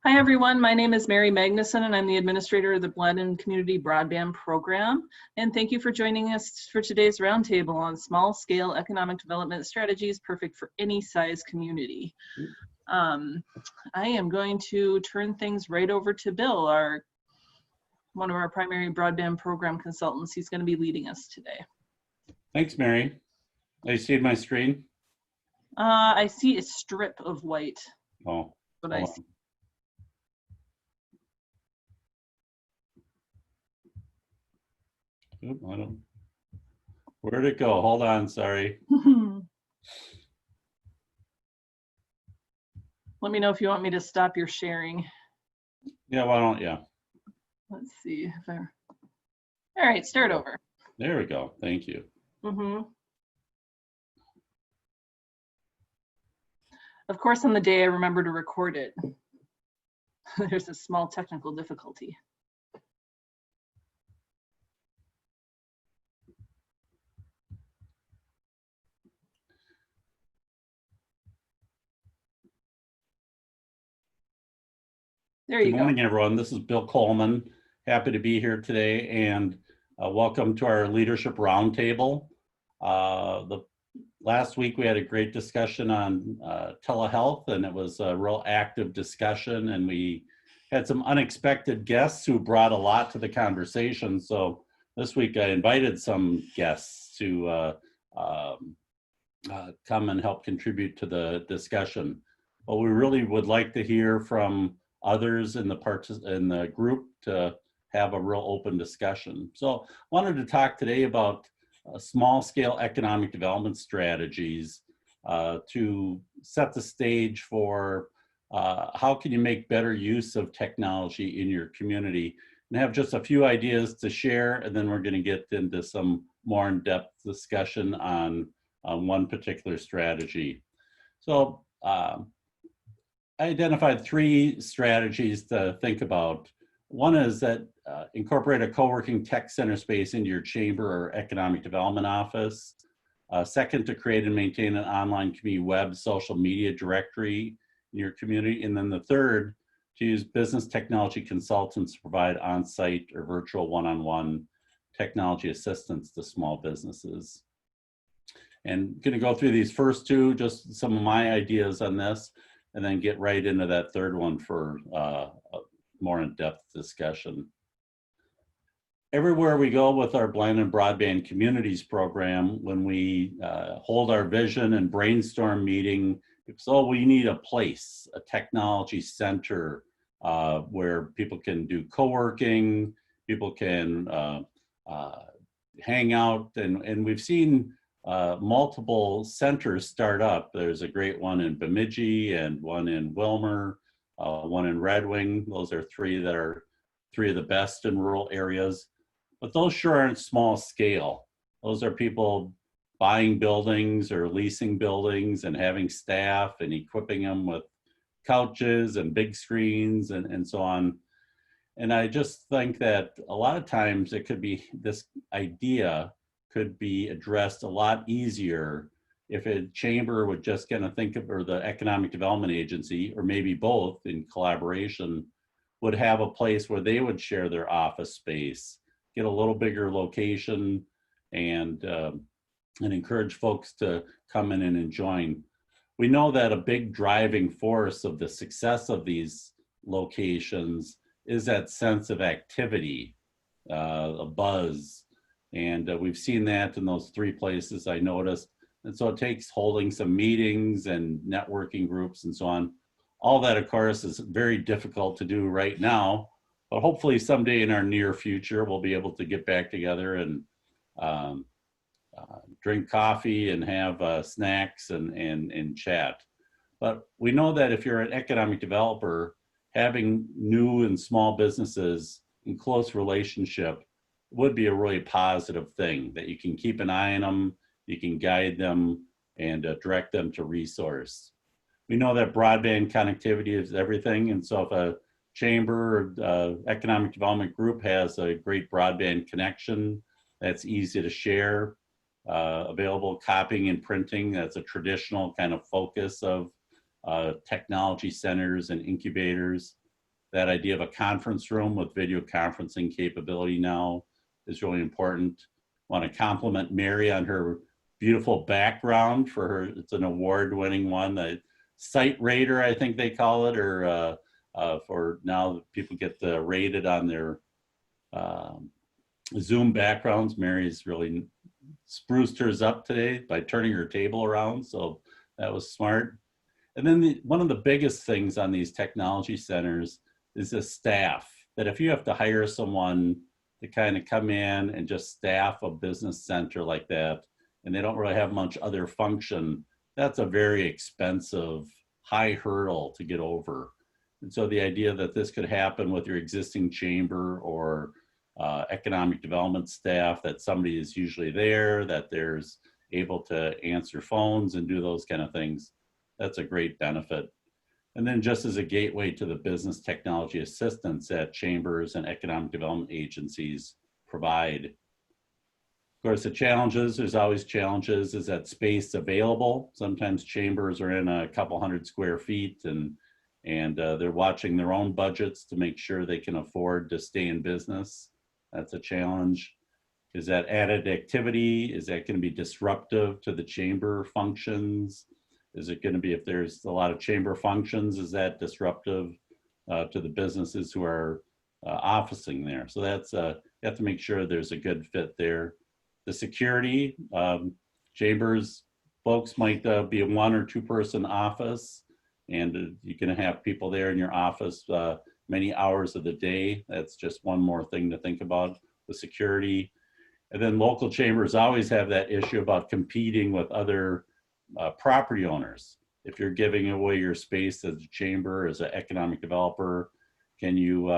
Hi everyone, my name is Mary Magnuson and I'm the administrator of the Blandin Community Broadband Program. And thank you for joining us for today's roundtable on small scale economic development strategies perfect for any size community. I am going to turn things right over to Bill, one of our primary broadband program consultants. He's going to be leading us today. Thanks, Mary. Are you seeing my screen? I see a strip of white. Oh, but I see. Oop, I don't. Where'd it go? Hold on, sorry. Let me know if you want me to stop your sharing. Yeah, why don't you? Let's see if I. All right, start over. There we go. Thank you. Of course, on the day I remember to record it. There's a small technical difficulty. There you go. Good morning, everyone. This is Bill Coleman. Happy to be here today, and welcome to our Leadership Roundtable. Last week we had a great discussion on telehealth, and it was a real active discussion, and we had some unexpected guests who brought a lot to the conversation. So this week I invited some guests to come and help contribute to the discussion. But we really would like to hear from others in the group to have a real open discussion. So I wanted to talk today about small-scale economic development strategies to set the stage for how can you make better use of technology in your community, and have just a few ideas to share, and then we're going to get into some more in-depth discussion on one particular strategy. So I identified three strategies to think about. One is that incorporate a co-working tech center space into your chamber or economic development office. Second, to create and maintain an online community web social media directory in your community. And then the third, to use business technology consultants to provide on-site or virtual one-on-one technology assistance to small businesses. And going to go through these first two, just some of my ideas on this, and then get right into that third one for a more in-depth discussion. Everywhere we go with our Blandin Broadband Communities program, when we hold our vision and brainstorm meeting, so we need a place, a technology center where people can do co-working, people can hang out, and we've seen multiple centers start up. There's a great one in Bemidji and one in Wilmer, one in Red Wing. Those are three of the best in rural areas. But those sure aren't small scale. Those are people buying buildings or leasing buildings and having staff and equipping them with couches and big screens and so on. And I just think that a lot of times it could be, this idea could be addressed a lot easier if a chamber would just kind of think of, or the economic development agency, or maybe both in collaboration, would have a place where they would share their office space, get a little bigger location, and encourage folks to come in and join. We know that a big driving force of the success of these locations is that sense of activity, a buzz. And we've seen that in those three places I noticed. And so it takes holding some meetings and networking groups and so on. All that, of course, is very difficult to do right now, but hopefully someday in our near future, we'll be able to get back together and drink coffee and have snacks and chat. But we know that if you're an economic developer, having new and small businesses in close relationship would be a really positive thing, that you can keep an eye on them, you can guide them, and direct them to resource. We know that broadband connectivity is everything, and so if a chamber or economic development group has a great broadband connection that's easy to share, available copying and printing, that's a traditional kind of focus of technology centers and incubators, that idea of a conference room with video conferencing capability now is really important. Want to compliment Mary on her beautiful background for her. It's an award-winning one, the Site Rater, I think they call it, or for now people get rated on their Zoom backgrounds. Mary's really spruced hers up today by turning her table around, so that was smart. And then one of the biggest things on these technology centers is the staff, that if you have to hire someone to kind of come in and just staff a business center like that, and they don't really have much other function, that's a very expensive, high hurdle to get over. And so the idea that this could happen with your existing chamber or economic development staff, that somebody is usually there, that there's able to answer phones and do those kind of things, that's a great benefit. And then just as a gateway to the business technology assistance that chambers and economic development agencies provide. Of course, the challenges, there's always challenges, is that space available. Sometimes chambers are in a couple hundred square feet and they're watching their own budgets to make sure they can afford to stay in business. That's a challenge. Is that added activity? Is that going to be disruptive to the chamber functions? Is it going to be, if there's a lot of chamber functions, is that disruptive to the businesses who are officing there? So that's, you have to make sure there's a good fit there. The security, chambers folks might be a 1 or 2 person office, and you're going to have people there in your office many hours of the day. That's just one more thing to think about, the security. And then local chambers always have that issue about competing with other property owners. If you're giving away your space as a chamber, as an economic developer, can you,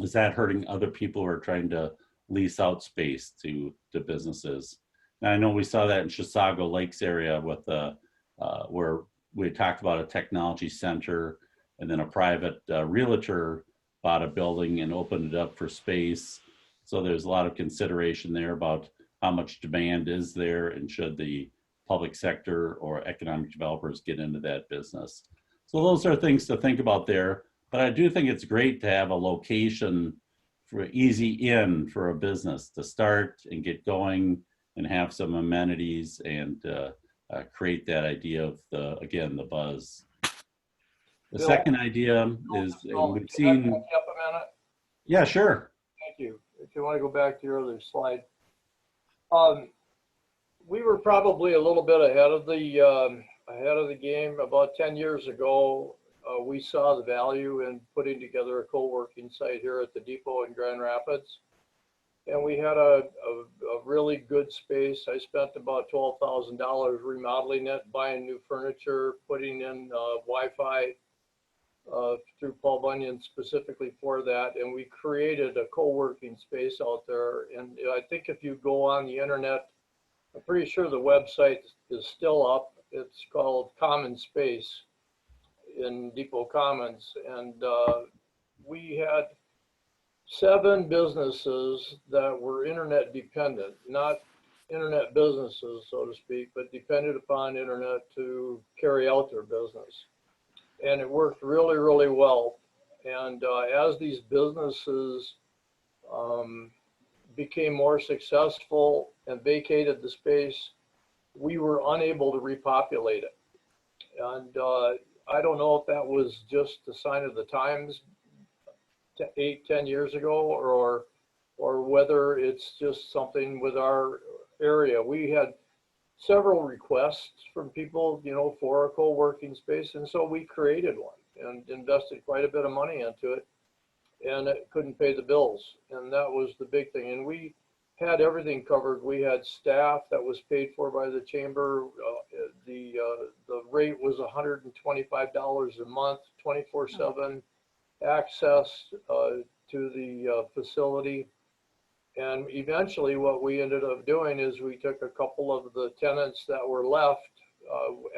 is that hurting other people who are trying to lease out space to businesses? Now, I know we saw that in Chisago Lakes area with where we talked about a technology center, and then a private realtor bought a building and opened it up for space. So there's a lot of consideration there about how much demand is there, and should the public sector or economic developers get into that business. So those are things to think about there. But I do think it's great to have a location for easy in for a business to start and get going and have some amenities and create that idea of again, the buzz. The Bill, second idea is, we've seen. Can I back up a minute? Yeah, sure. Thank you. If you want to go back to your other slide. We were probably a little bit ahead of the game. About 10 years ago, we saw the value in putting together a co-working site here at the depot in Grand Rapids. And we had a really good space. I spent about $12,000 remodeling it, buying new furniture, putting in Wi-Fi through Paul Bunyan specifically for that. And we created a co-working space out there. And I think if you go on the internet, I'm pretty sure the website is still up. It's called Common Space in Depot Commons. And we had 7 businesses that were internet dependent, not internet businesses, so to speak, but depended upon internet to carry out their business. And it worked really, really well. And as these businesses became more successful and vacated the space, we were unable to repopulate it. And I don't know if that was just a sign of the times 8-10 years ago, or whether it's just something with our area. We had several requests from people, you know, for a co-working space, and so we created one and invested quite a bit of money into it, and it couldn't pay the bills, and that was the big thing. And we had everything covered. We had staff that was paid for by the chamber. The rate was $125 a month, 24/7 access to the facility. And eventually what we ended up doing is we took a couple of the tenants that were left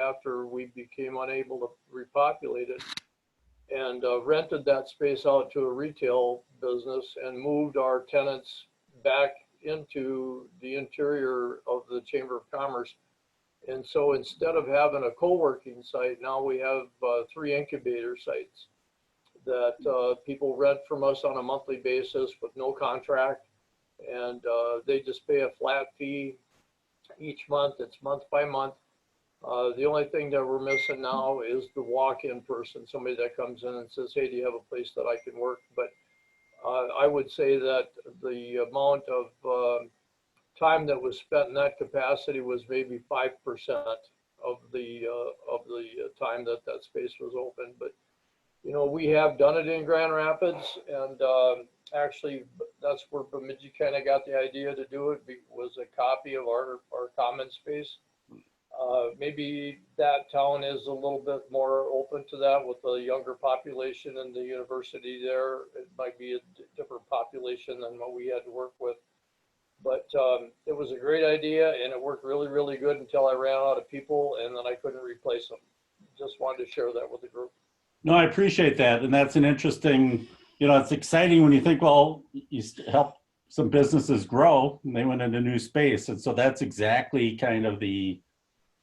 after we became unable to repopulate it, and rented that space out to a retail business and moved our tenants back into the interior of the Chamber of Commerce. And so instead of having a co-working site, now we have 3 incubator sites that people rent from us on a monthly basis with no contract, and they just pay a flat fee each month. It's month by month. The only thing that we're missing now is the walk-in person, somebody that comes in and says, hey, do you have a place that I can work? But I would say that the amount of time that was spent in that capacity was maybe 5% of the time that that space was open. But you know, we have done it in Grand Rapids, and actually that's where Bemidji kind of got the idea to do it, was a copy of our common space. Maybe that town is a little bit more open to that with the younger population and the university there. It might be a different population than what we had to work with. But it was a great idea, and it worked really, really good until I ran out of people, and then I couldn't replace them. Just wanted to share that with the group. No, I appreciate that. And that's an interesting, you know, it's exciting when you think, well, you help some businesses grow and they went into new space. And so that's exactly kind of the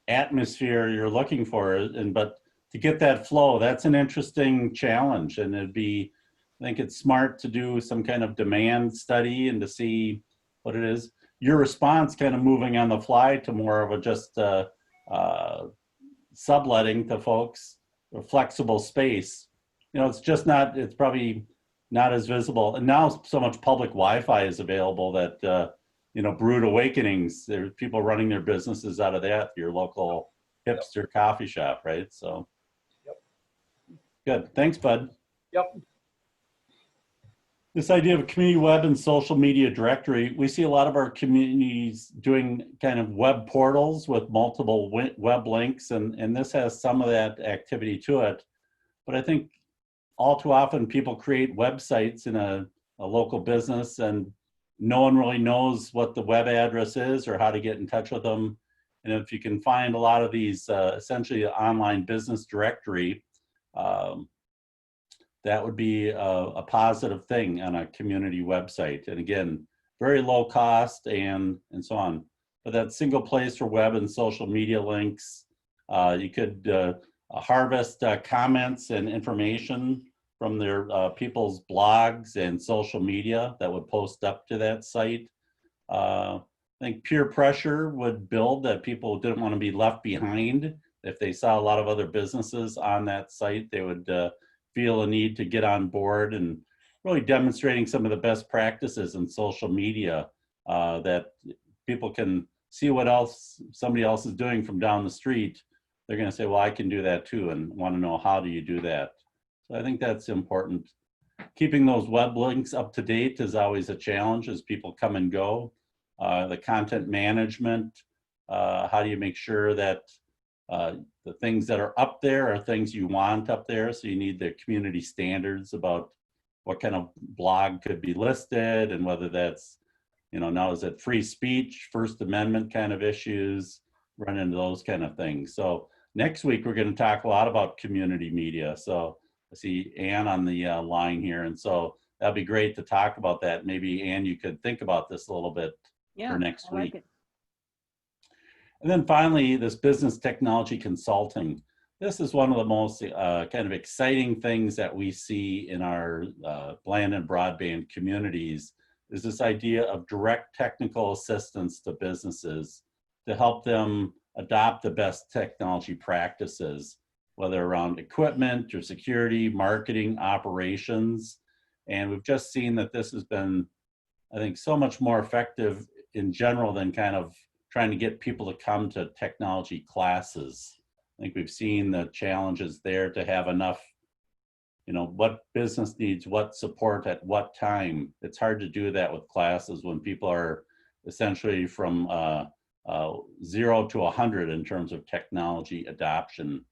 atmosphere you're looking for. And but to get that flow, that's an interesting challenge. And it'd be, I think it's smart to do some kind of demand study and to see what it is. Your response kind of moving on the fly to more of a just subletting to folks, a flexible space. You know, it's just not, it's probably not as visible. And now so much public Wi-Fi is available that, you know, Brewed Awakenings, there's people running their businesses out of that, your local hipster coffee shop, right? So, good. Thanks, Bud. Yep. This idea of a community web and social media directory, we see a lot of our communities doing kind of web portals with multiple web links, and this has some of that activity to it. But I think all too often people create websites in a local business and no one really knows what the web address is or how to get in touch with them. And if you can find a lot of these essentially online business directory, that would be a positive thing on a community website. And again, very low cost and so on. But that single place for web and social media links, you could harvest comments and information from their people's blogs and social media that would post up to that site. I think peer pressure would build that people didn't want to be left behind. If they saw a lot of other businesses on that site, they would feel a need to get on board, and really demonstrating some of the best practices in social media that people can see what else somebody else is doing from down the street. They're going to say, well, I can do that too, and want to know, how do you do that? So I think that's important. Keeping those web links up to date is always a challenge as people come and go. The content management, how do you make sure that the things that are up there are things you want up there? So you need the community standards about what kind of blog could be listed, and whether that's, you know, now is it free speech, First Amendment kind of issues, run into those kind of things. So next week we're going to talk a lot about community media. So I see Ann on the line here, and so that'd be great to talk about that. Maybe Ann, you could think about this a little bit for next week. It. And then finally, this business technology consulting. This is one of the most kind of exciting things that we see in our Blandin broadband communities, is this idea of direct technical assistance to businesses to help them adopt the best technology practices, whether around equipment or security, marketing, operations. And we've just seen that this has been, I think, so much more effective in general than kind of trying to get people to come to technology classes. I think we've seen the challenges there to have enough, you know, what business needs what support at what time. It's hard to do that with classes when people are essentially from 0 to 100 in terms of technology adoption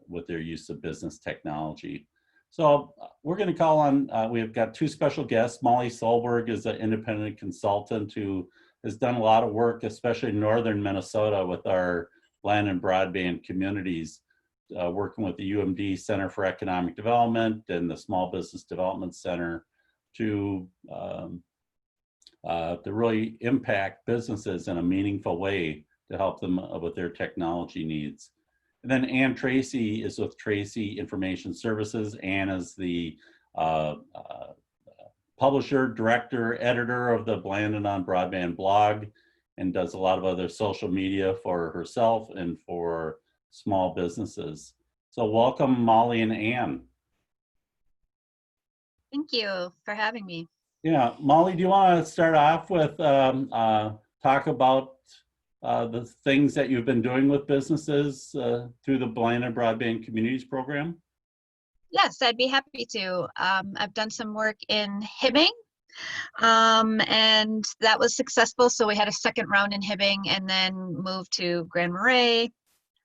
with their use of business technology. So we're going to call on, we've got two special guests. Molly Solberg is an independent consultant who has done a lot of work, especially in northern Minnesota, with our land and broadband communities, working with the UMD Center for Economic Development and the Small Business Development Center to really impact businesses in a meaningful way to help them with their technology needs. And then Ann Tracy is with Tracy Information Services. Ann is the publisher, director, editor of the Blandin on Broadband blog, and does a lot of other social media for herself and for small businesses. So welcome, Molly and Ann. Thank you for having me. Yeah, Molly, do you want to start off with talk about the things that you've been doing with businesses through the Blandin Broadband Communities Program? Yes, I'd be happy to. I've done some work in Hibbing, and that was successful. So we had a second round in Hibbing and then moved to Grand Marais,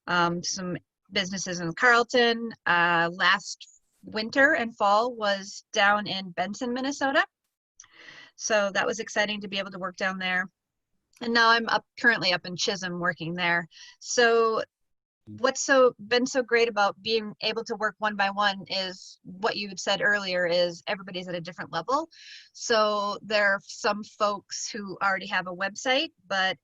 some businesses in Carlton. Last winter and fall was down in Benson, Minnesota. So that was exciting to be able to work down there. And now I'm currently up in Chisholm working there. So what's been so great about being able to work one by one is what you had said earlier, is everybody's at a different level. So there are some folks who already have a website, but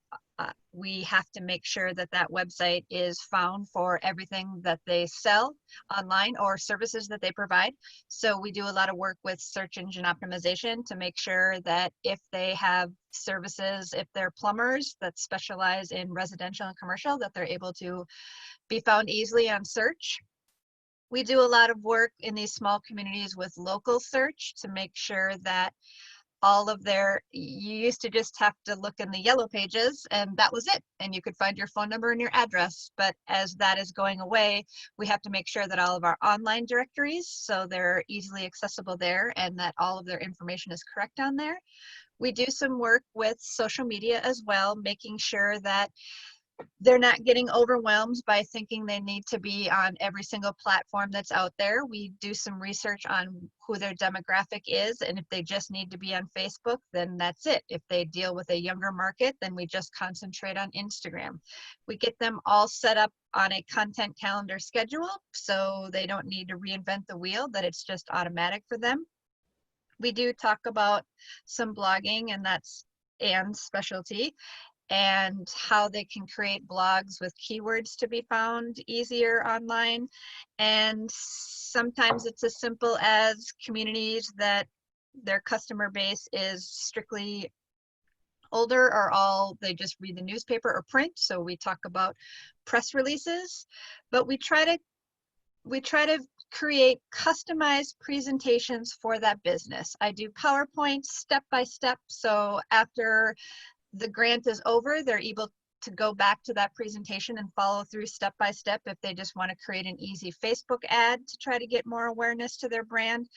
we have to make sure that that website is found for everything that they sell online or services that they provide. So we do a lot of work with search engine optimization to make sure that if they have services, if they're plumbers that specialize in residential and commercial, that they're able to be found easily on search. We do a lot of work in these small communities with local search to make sure that all of you used to just have to look in the yellow pages and that was it, and you could find your phone number and your address. But as that is going away, we have to make sure that all of our online directories, so they're easily accessible there, and that all of their information is correct on there. We do some work with social media as well, making sure that they're not getting overwhelmed by thinking they need to be on every single platform that's out there. We do some research on who their demographic is, and if they just need to be on Facebook, then that's it. If they deal with a younger market, then we just concentrate on Instagram. We get them all set up on a content calendar schedule, so they don't need to reinvent the wheel, that it's just automatic for them. We do talk about some blogging, and that's Ann's specialty, and how they can create blogs with keywords to be found easier online. And sometimes it's as simple as communities that their customer base is strictly older, or they just read the newspaper or print. So we talk about press releases, but we try to create customized presentations for that business. I do PowerPoint step by step. So after the grant is over, they're able to go back to that presentation and follow through step by step if they just want to create an easy Facebook ad to try to get more awareness to their brand.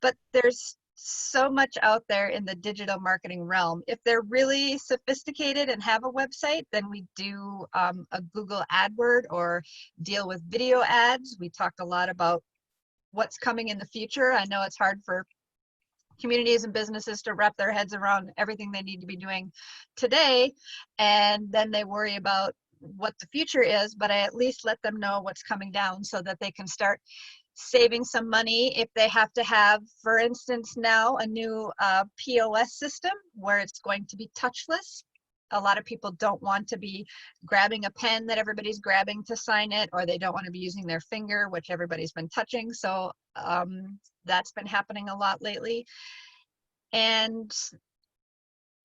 But there's so much out there in the digital marketing realm. If they're really sophisticated and have a website, then we do a Google AdWord or deal with video ads. We talk a lot about what's coming in the future. I know it's hard for communities and businesses to wrap their heads around everything they need to be doing today, and then they worry about what the future is, but I at least let them know what's coming down so that they can start saving some money if they have to have, for instance, now a new POS system where it's going to be touchless. A lot of people don't want to be grabbing a pen that everybody's grabbing to sign it, or they don't want to be using their finger, which everybody's been touching. So that's been happening a lot lately. And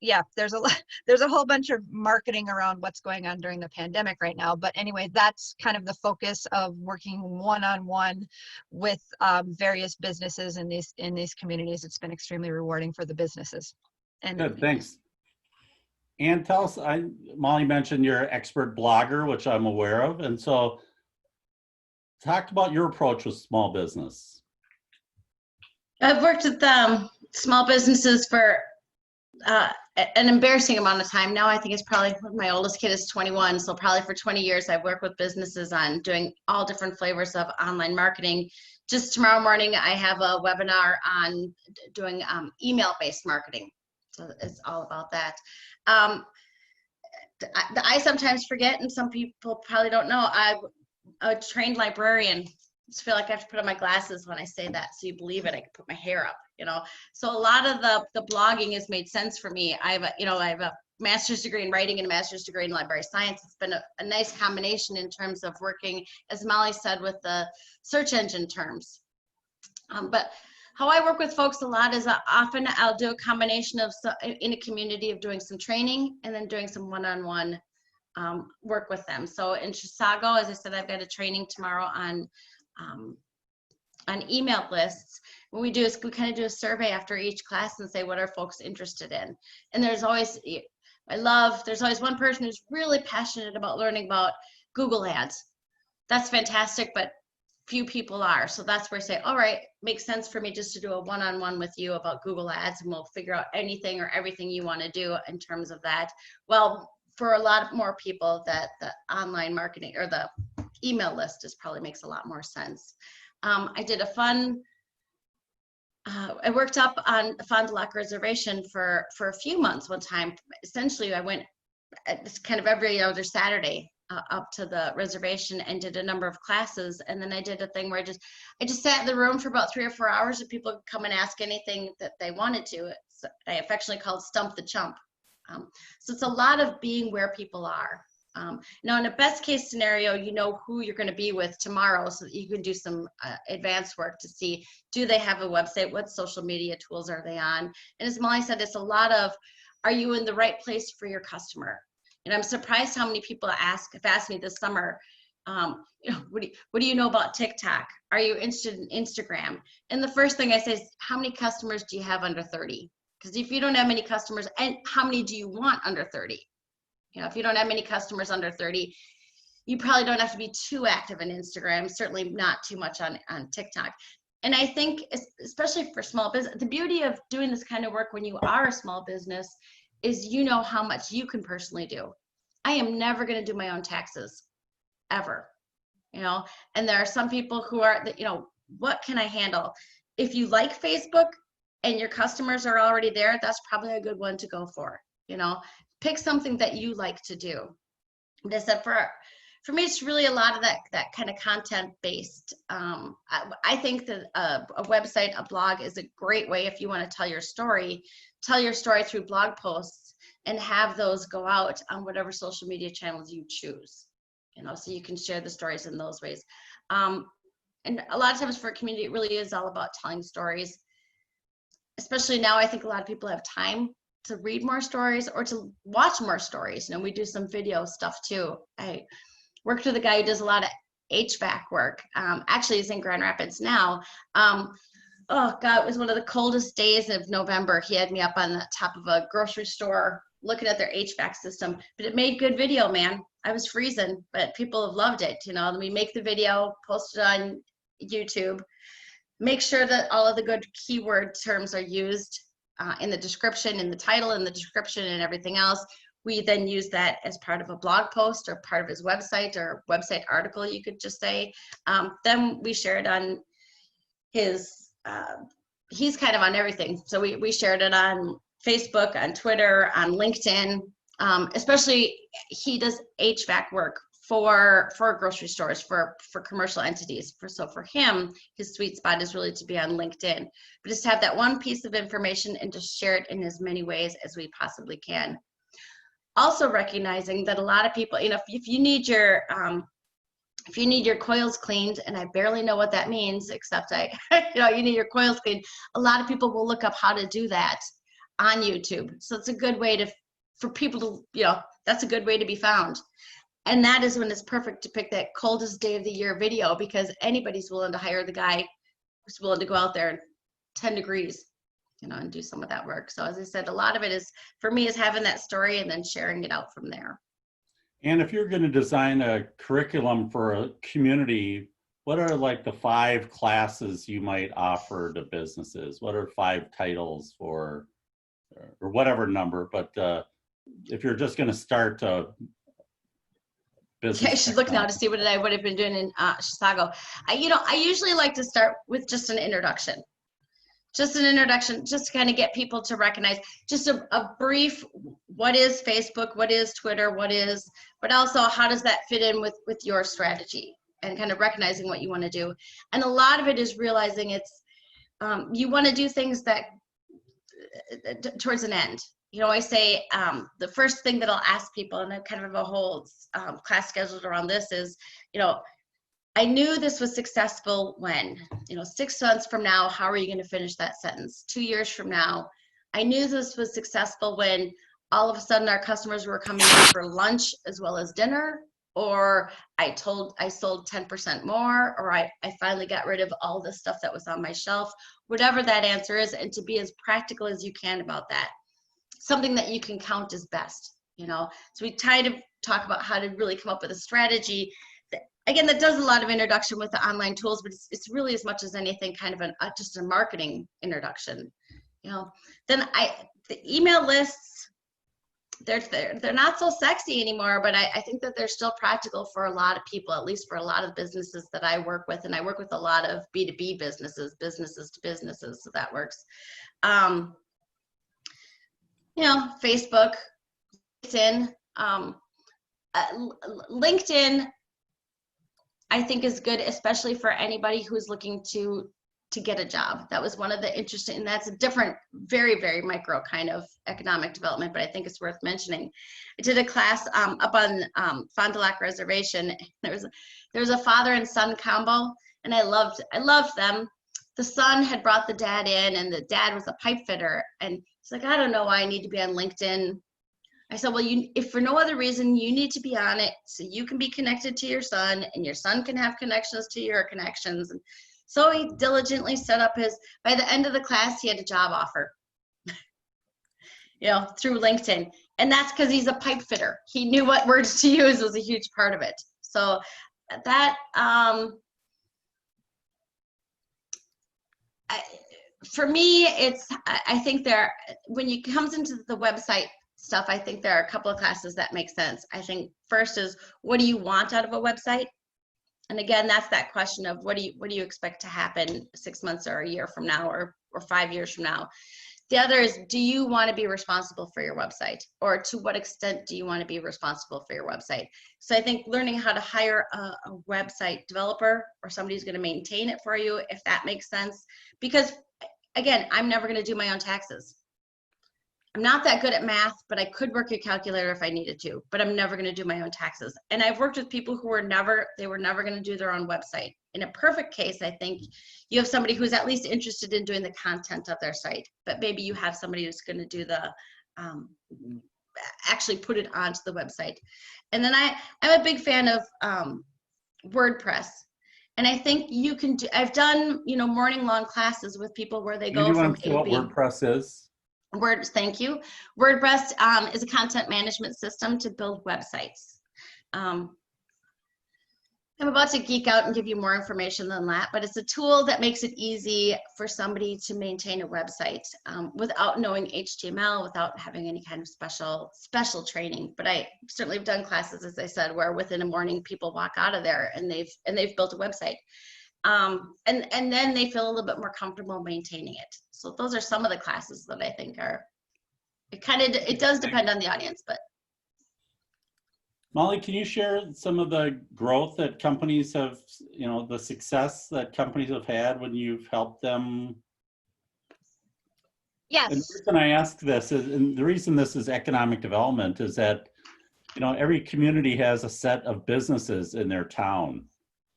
yeah, there's a whole bunch of marketing around what's going on during the pandemic right now. But anyway, that's kind of the focus of working one-on-one with various businesses in these communities. It's been extremely rewarding for the businesses. And good, thanks. And tell us, Molly mentioned you're an expert blogger, which I'm aware of. And so talk about your approach with small business. I've worked with small businesses for an embarrassing amount of time now. I think it's probably, my oldest kid is 21, so probably for 20 years I've worked with businesses on doing all different flavors of online marketing. Just tomorrow morning I have a webinar on doing email-based marketing. So it's all about that. I sometimes forget, and some people probably don't know, I'm a trained librarian. I just feel like I have to put on my glasses when I say that, so you believe it. I can put my hair up, you know. So a lot of the blogging has made sense for me. I have a master's degree in writing and a master's degree in library science. It's been a nice combination in terms of working, as Molly said, with the search engine terms. But how I work with folks a lot is often I'll do a combination of in a community of doing some training and then doing some one-on-one work with them. So in Chisago, as I said, I've got a training tomorrow on email lists. What we do is we kind of do a survey after each class and say, what are folks interested in? And there's always, there's always one person who's really passionate about learning about Google ads. That's fantastic, but few people are. So that's where I say, all right, makes sense for me just to do a one-on-one with you about Google ads, and we'll figure out anything or everything you want to do in terms of that. Well, for a lot more people, that the online marketing or the email list just probably makes a lot more sense. I did a fun, I worked up on Fond du Lac reservation for a few months one time. Essentially, I went kind of every other Saturday up to the reservation and did a number of classes. And then I did a thing where I just sat in the room for about 3 or 4 hours, and people could come and ask anything that they wanted to. I affectionately called Stump the Chump. So it's a lot of being where people are. Now, in a best case scenario, you know who you're going to be with tomorrow, so that you can do some advanced work to see, do they have a website? What social media tools are they on? And as Molly said, it's a lot of, are you in the right place for your customer? And I'm surprised how many people have asked me this summer, what do you know about TikTok? Are you interested in Instagram? And the first thing I say is, how many customers do you have under 30? Because if you don't have many customers, and how many do you want under 30? If you don't have many customers under 30, you probably don't have to be too active in Instagram, certainly not too much on TikTok. And I think, especially for small business, the beauty of doing this kind of work when you are a small business is you know how much you can personally do. I am never going to do my own taxes, ever. And there are some people who are, what can I handle? If you like Facebook and your customers are already there, that's probably a good one to go for. Pick something that you like to do. And I said, for me, it's really a lot of that kind of content based. I think that a website, a blog is a great way if you want to tell your story through blog posts and have those go out on whatever social media channels you choose, so you can share the stories in those ways. And a lot of times for a community, it really is all about telling stories. Especially now, I think a lot of people have time to read more stories or to watch more stories. We do some video stuff too. I worked with a guy who does a lot of HVAC work. Actually, he's in Grand Rapids now. Oh God, it was one of the coldest days of November. He had me up on the top of a grocery store looking at their HVAC system, but it made good video, man. I was freezing, but people have loved it. We make the video, post it on YouTube, make sure that all of the good keyword terms are used in the description, in the title, in the description, and everything else. We then use that as part of a blog post or part of his website or website article, you could just say. Then we share it on his, he's kind of on everything. So we shared it on Facebook, on Twitter, on LinkedIn. Especially he does HVAC work for grocery stores, for commercial entities. So for him, his sweet spot is really to be on LinkedIn. But just have that one piece of information and just share it in as many ways as we possibly can. Also recognizing that a lot of people, if you need your coils cleaned, and I barely know what that means, except you need your coils cleaned. A lot of people will look up how to do that on YouTube. So it's a good way for people to, that's a good way to be found. And that is when it's perfect to pick that coldest day of the year video, because anybody's willing to hire the guy who's willing to go out there 10 degrees, and do some of that work. So as I said, a lot of it is, for me, is having that story and then sharing it out from there. And if you're going to design a curriculum for a community, what are like the 5 classes you might offer to businesses? What are 5 titles for, or whatever number, but if you're just going to start a business. I should look now to see what I would have been doing in Chisago. I usually like to start with just an introduction. Just to kind of get people to recognize just a brief, what is Facebook, what is Twitter, but also how does that fit in with your strategy, and kind of recognizing what you want to do. And a lot of it is realizing it's, you want to do things that towards an end. you know, I say the first thing that I'll ask people, and I kind of have a whole class scheduled around this is, you know, I knew this was successful when, you know, 6 months from now, how are you going to finish that sentence? 2 years from now, I knew this was successful when all of a sudden our customers were coming in for lunch as well as dinner, or I sold 10% more, or I finally got rid of all the stuff that was on my shelf, whatever that answer is, and to be as practical as you can about that. Something that you can count as best, you know? So we try to talk about how to really come up with a strategy that, again, that does a lot of introduction with the online tools, but it's really as much as anything kind of just a marketing introduction, you know? Then the email lists, they're not so sexy anymore, but I think that they're still practical for a lot of people, at least for a lot of businesses that I work with. And I work with a lot of B2B businesses, businesses to businesses, so that works. You know, Facebook, LinkedIn. LinkedIn, I think, is good, especially for anybody who's looking to get a job. That was one of the interesting, and that's a different, very, very micro kind of economic development, but I think it's worth mentioning. I did a class up on Fond du Lac Reservation. There was a father and son combo, and I loved them. The son had brought the dad in, and the dad was a pipe fitter, and he's like, I don't know why I need to be on LinkedIn. I said, well, if for no other reason, you need to be on it so you can be connected to your son, and your son can have connections to your connections. And so he diligently set up by the end of the class, he had a job offer, you know, through LinkedIn. And that's because he's a pipe fitter. He knew what words to use was a huge part of it. So that, for me, I think when it comes into the website stuff, I think there are a couple of classes that make sense. I think first is, what do you want out of a website? And again, that's that question of what do you expect to happen 6 months or a year from now, or 5 years from now? The other is, do you want to be responsible for your website? Or to what extent do you want to be responsible for your website? So I think learning how to hire a website developer or somebody who's going to maintain it for you, if that makes sense. Because again, I'm never going to do my own taxes. I'm not that good at math, but I could work a calculator if I needed to, but I'm never going to do my own taxes. And I've worked with people who were never going to do their own website. In a perfect case, I think you have somebody who's at least interested in doing the content of their site, but maybe you have somebody who's going to do the, actually put it onto the website. And then I'm a big fan of WordPress. And I think you can do, I've done, you know, morning long classes with people where they go from A to what B. WordPress is? Thank you. WordPress is a content management system to build websites. I'm about to geek out and give you more information than that, but it's a tool that makes it easy for somebody to maintain a website without knowing HTML, without having any kind of special training. But I certainly have done classes, as I said, where within a morning people walk out of there and they've built a website. And then they feel a little bit more comfortable maintaining it. So those are some of the classes that I think it does depend on the audience, but. Molly, can you share some of the growth that companies have, you know, the success that companies have had when you've helped them? Yes. And the reason I ask this is, and the reason this is economic development is that, you know, every community has a set of businesses in their town.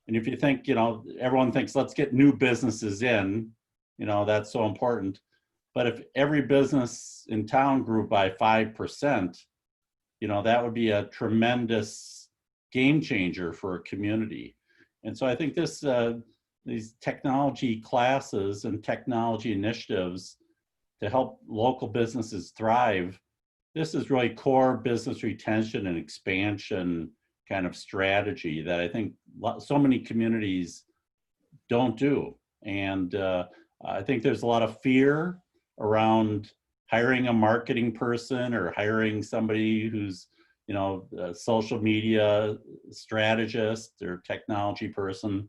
And if you think, you know, everyone thinks, let's get new businesses in, you know, that's so important. But if every business in town grew by 5%, you know, that would be a tremendous game changer for a community. And so I think these technology classes and technology initiatives to help local businesses thrive, this is really core business retention and expansion kind of strategy that I think so many communities don't do. And I think there's a lot of fear around hiring a marketing person or hiring somebody who's, you know, a social media strategist or technology person,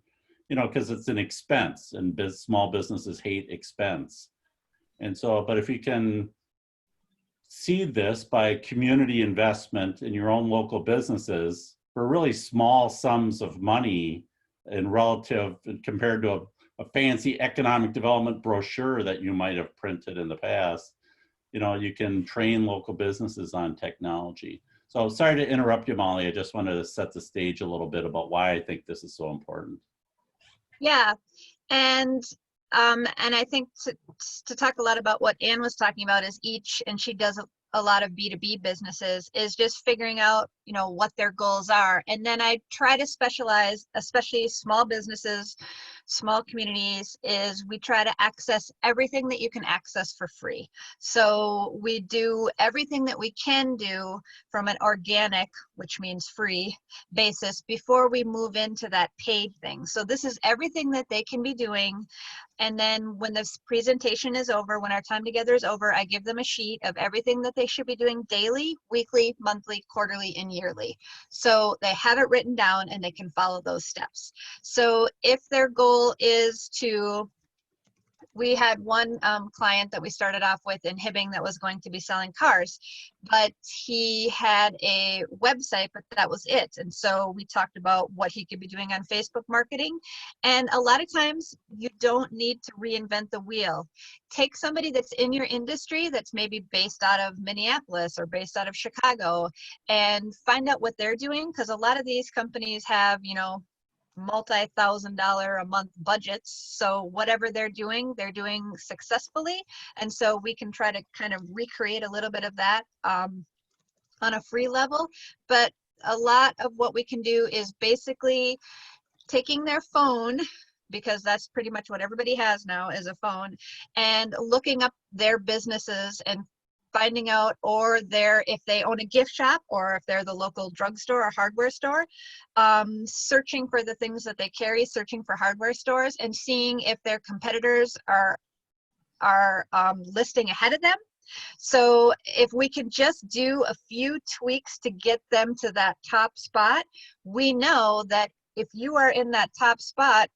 you know, because it's an expense and small businesses hate expense. And so, but if you can seed this by community investment in your own local businesses for really small sums of money and relative compared to a fancy economic development brochure that you might have printed in the past, you know, you can train local businesses on technology. So sorry to interrupt you, Molly. I just wanted to set the stage a little bit about why I think this is so important. Yeah, and I think to talk a lot about what Ann was talking about is and she does a lot of B2B businesses, is just figuring out, you know, what their goals are. And then I try to specialize, especially small businesses, small communities, is we try to access everything that you can access for free. So we do everything that we can do from an organic, which means free, basis before we move into that paid thing. So this is everything that they can be doing. And then when this presentation is over, when our time together is over, I give them a sheet of everything that they should be doing daily, weekly, monthly, quarterly, and yearly. So they have it written down and they can follow those steps. So if their goal is to, we had one client that we started off with in Hibbing that was going to be selling cars, but he had a website, but that was it. And so we talked about what he could be doing on Facebook marketing. And a lot of times you don't need to reinvent the wheel. Take somebody that's in your industry that's maybe based out of Minneapolis or based out of Chicago and find out what they're doing. Because a lot of these companies have, you know, multi-$1,000 a month budgets. So whatever they're doing successfully. And so we can try to kind of recreate a little bit of that on a free level. But a lot of what we can do is basically taking their phone, because that's pretty much what everybody has now is a phone, and looking up their businesses and finding out, or if they own a gift shop, or if they're the local drugstore or hardware store, searching for the things that they carry, searching for hardware stores, and seeing if their competitors are listing ahead of them. So if we can just do a few tweaks to get them to that top spot, we know that if you are in that top spot,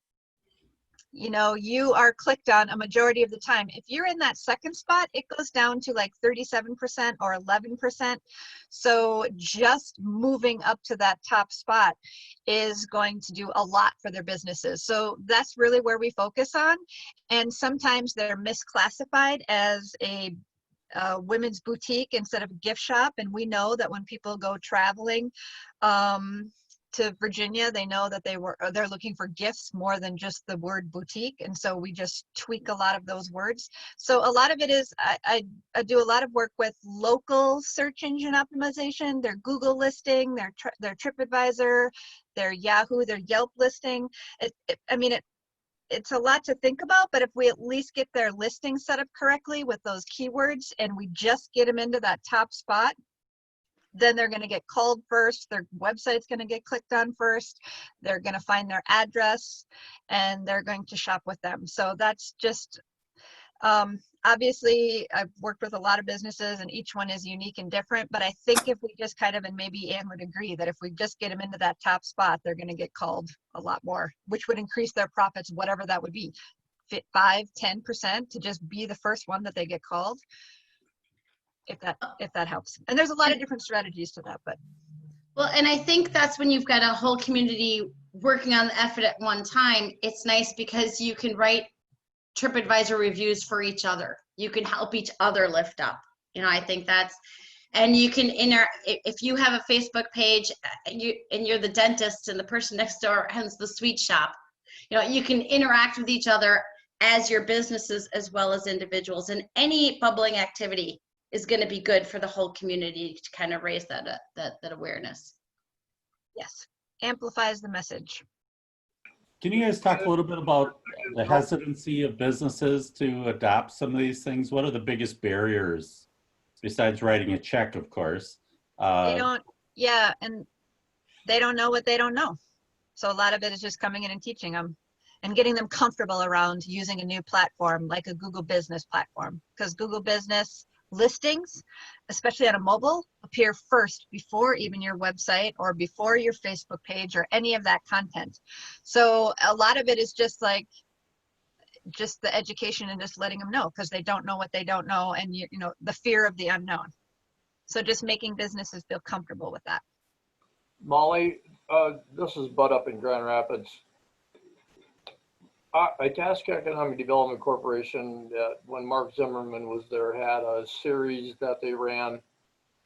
you know, you are clicked on a majority of the time. If you're in that second spot, it goes down to like 37% or 11%. So just moving up to that top spot is going to do a lot for their businesses. So that's really where we focus on. And sometimes they're misclassified as a women's boutique instead of a gift shop. And we know that when people go traveling, to Virginia, they know that they're looking for gifts more than just the word boutique, and so we just tweak a lot of those words. So a lot of it is I do a lot of work with local search engine optimization, their Google listing, their TripAdvisor, their Yahoo, their Yelp listing. It's a lot to think about, but if we at least get their listing set up correctly with those keywords and we just get them into that top spot, then they're going to get called first, their website's going to get clicked on first, they're going to find their address, and they're going to shop with them. So that's just, obviously, I've worked with a lot of businesses and each one is unique and different, but I think if we just kind of, and maybe Ann would agree, that if we just get them into that top spot, they're going to get called a lot more, which would increase their profits, whatever that would be, 5-10% to just be the first one that they get called. If that helps. And there's a lot of different strategies to that, but. Well, and I think that's when you've got a whole community working on the effort at one time. It's nice because you can write TripAdvisor reviews for each other. You can help each other lift up. You know, I think that's, and you can if you have a Facebook page and you're the dentist and the person next door has the sweet shop, you know, you can interact with each other as your businesses as well as individuals, and any bubbling activity is going to be good for the whole community to kind of raise that awareness. Yes, amplifies the message. Can you guys talk a little bit about the hesitancy of businesses to adopt some of these things? What are the biggest barriers besides writing a check, of course? They don't, yeah, and they don't know what they don't know. So a lot of it is just coming in and teaching them and getting them comfortable around using a new platform like a Google Business platform, because Google Business listings, especially on a mobile, appear first before even your website or before your Facebook page or any of that content. So a lot of it is just the education and just letting them know, because they don't know what they don't know, and you know, the fear of the unknown. So just making businesses feel comfortable with that. Molly, this is Bud up in Grand Rapids. Itasca Economic Development Corporation, when Mark Zimmerman was there, had a series that they ran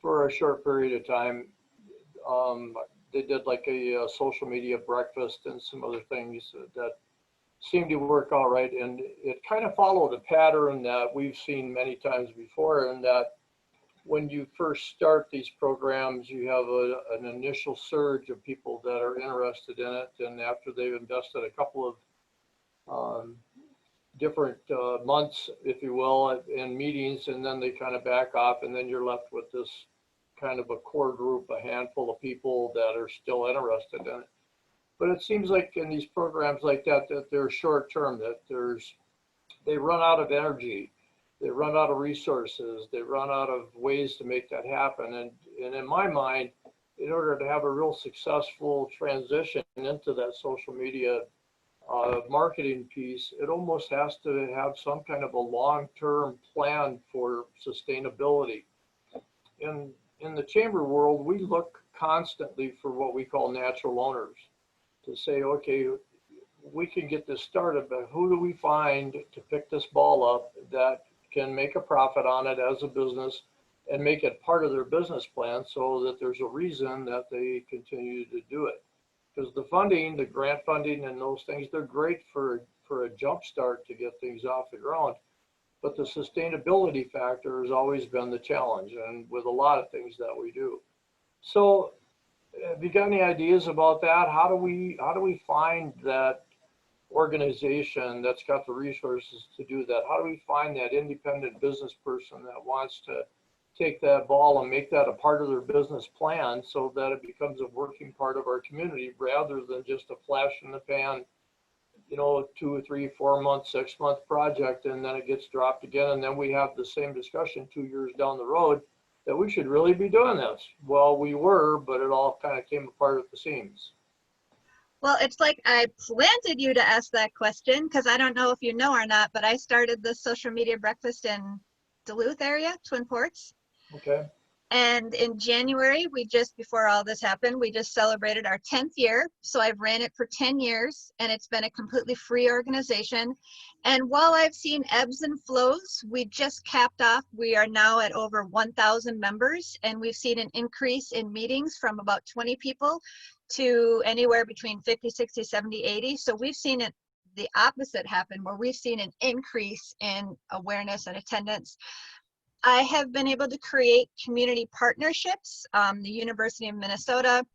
for a short period of time. They did like a social media breakfast and some other things that seemed to work all right. And it kind of followed a pattern that we've seen many times before, in that when you first start these programs, you have an initial surge of people that are interested in it. And after they've invested a couple of different months, if you will, in meetings, and then they kind of back off, and then you're left with this kind of a core group, a handful of people that are still interested in it. But it seems like in these programs like that, that they're short term, that they run out of energy, they run out of resources, they run out of ways to make that happen. And in my mind, in order to have a real successful transition into that social media marketing piece, it almost has to have some kind of a long-term plan for sustainability. In the chamber world, we look constantly for what we call natural owners, to say, okay, we can get this started, but who do we find to pick this ball up that can make a profit on it as a business and make it part of their business plan, so that there's a reason that they continue to do it. Because the funding, the grant funding and those things, they're great for a jump start to get things off the ground. But the sustainability factor has always been the challenge, and with a lot of things that we do. So have you got any ideas about that? How do we find that organization that's got the resources to do that? How do we find that independent business person that wants to take that ball and make that a part of their business plan, so that it becomes a working part of our community, rather than just a flash in the pan, 2 or 3, 4 month, 6-month project, and then it gets dropped again, and then we have the same discussion 2 years down the road that we should really be doing this. Well, we were, but it all kind of came apart at the seams. Well, it's like I planted you to ask that question, because I don't know if you know or not, but I started the social media breakfast in Duluth area, Twin Ports. Okay. And in January, before all this happened, we just celebrated our 10th year. So I've ran it for 10 years, and it's been a completely free organization. And while I've seen ebbs and flows, we just capped off. We are now at over 1,000 members, and we've seen an increase in meetings from about 20 people to anywhere between 50, 60, 70, 80. So we've seen it the opposite happen, where we've seen an increase in awareness and attendance. I have been able to create community partnerships. The University of Minnesota,